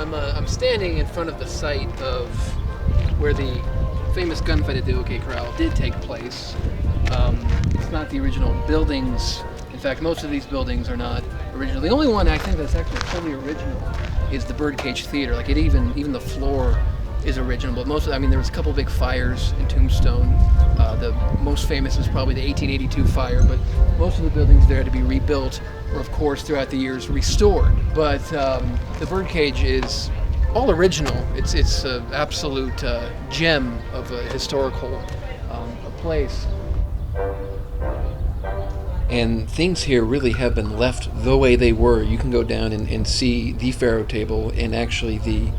I'm standing in front of the site of where the famous gunfight at the OK Corral did take place. It's not the original buildings. In fact, most of these buildings are not original. The only one I think that's actually fully original is the Birdcage Theater. Like even the floor is original, but there was a couple big fires in Tombstone. The most famous is probably the 1882 fire, but most of the buildings there had to be rebuilt or, of course, throughout the years restored. But the Birdcage is all original. It's an absolute gem of a historical a place. And things here really have been left the way they were. You can go down and see the Pharaoh table and actually the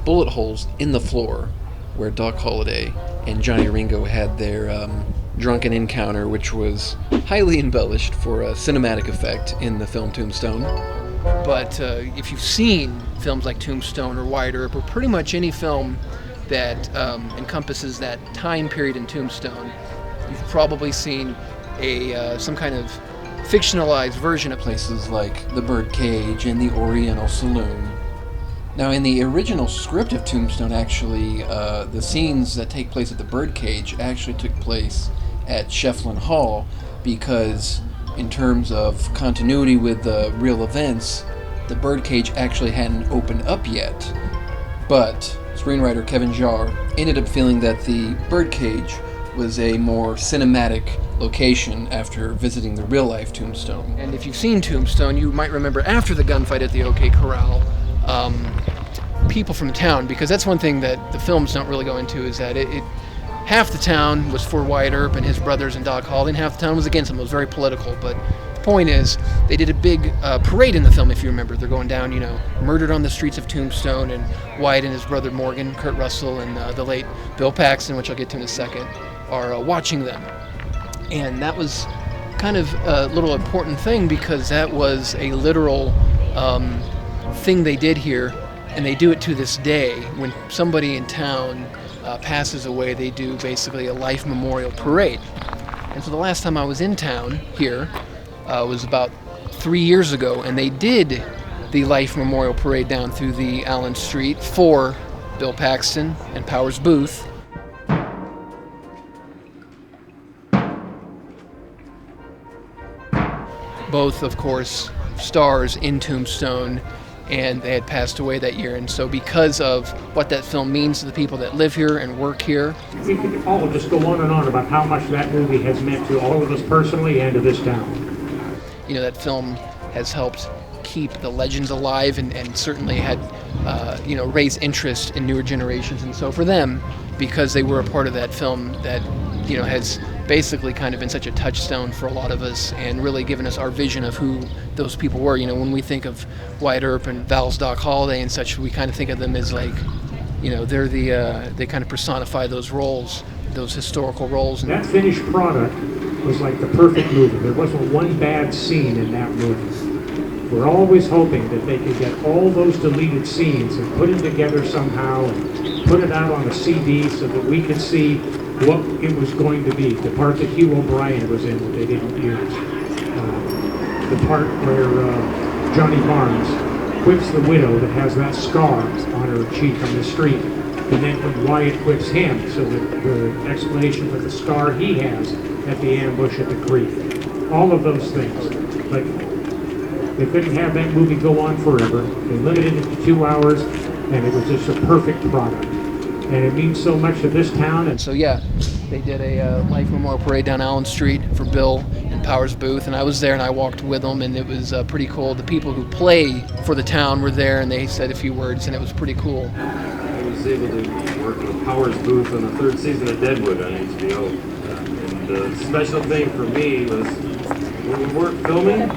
bullet holes in the floor where Doc Holliday and Johnny Ringo had their drunken encounter, which was highly embellished for a cinematic effect in the film Tombstone. But if you've seen films like Tombstone or Wyatt Earp, or pretty much any film that encompasses that time period in Tombstone, you've probably seen some kind of fictionalized version of places like the Birdcage and the Oriental Saloon. Now, in the original script of Tombstone, actually, the scenes that take place at the Birdcage actually took place at Shefflin Hall, because in terms of continuity with the real events, the Birdcage actually hadn't opened up yet. But screenwriter Kevin Jarre ended up feeling that the Birdcage was a more cinematic location after visiting the real-life Tombstone. And if you've seen Tombstone, you might remember after the gunfight at the OK Corral, people from the town, because that's one thing that the films don't really go into, is that half the town was for Wyatt Earp and his brothers and Doc Holliday, and half the town was against him. It was very political, but the point is, they did a big parade in the film, if you remember. They're going down, murdered on the streets of Tombstone, and Wyatt and his brother Morgan, Kurt Russell, and the late Bill Paxton, which I'll get to in a second, are watching them. And that was kind of a little important thing, because that was a literal thing they did here, and they do it to this day. When somebody in town passes away, they do basically a life memorial parade. And so the last time I was in town here was about 3 years ago, and they did the life memorial parade down through the Allen Street for Bill Paxton and Powers Boothe. Both, of course, stars in Tombstone, and they had passed away that year. And so because of what that film means to the people that live here and work here. We could all just go on and on about how much that movie has meant to all of us personally and to this town. That film has helped keep the legends alive and certainly had, raised interest in newer generations. And so for them, because they were a part of that film that, has basically kind of been such a touchstone for a lot of us and really given us our vision of who those people were. When we think of Wyatt Earp and Val's Doc Holliday and such, we kind of think of them as like, they're they kind of personify those roles, those historical roles. That finished product was like the perfect movie. There wasn't one bad scene in that movie. We're always hoping that they could get all those deleted scenes and put them together somehow and put it out on a CD so that we could see what it was going to be. The part that Hugh O'Brien was in that they didn't use. The part where Johnny Barnes whips the widow that has that scar on her cheek on the street. And then when Wyatt whips him, so that the explanation for the scar he has at the ambush at the creek. All of those things. But they couldn't have that movie go on forever. They limited it to 2 hours, and it was just a perfect product. And it means so much to this town. And so, they did a life memorial parade down Allen Street for Bill and Powers Boothe, and I was there and I walked with them, and it was pretty cool. The people who play for the town were there, and they said a few words, and it was pretty cool. I was able to work with Powers Boothe on the third season of Deadwood on HBO. And the special thing for me was when we weren't filming,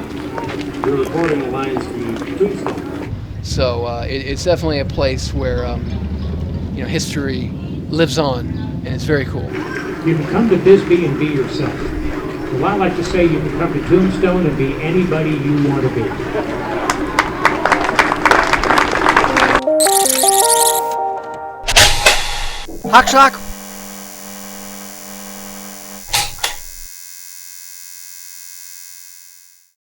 we were recording the lines from Tombstone. So it's definitely a place where history lives on, and it's very cool. You can come to Bisbee and be yourself. Well, I like to say you can come to Tombstone and be anybody you want to be. HawkSchlock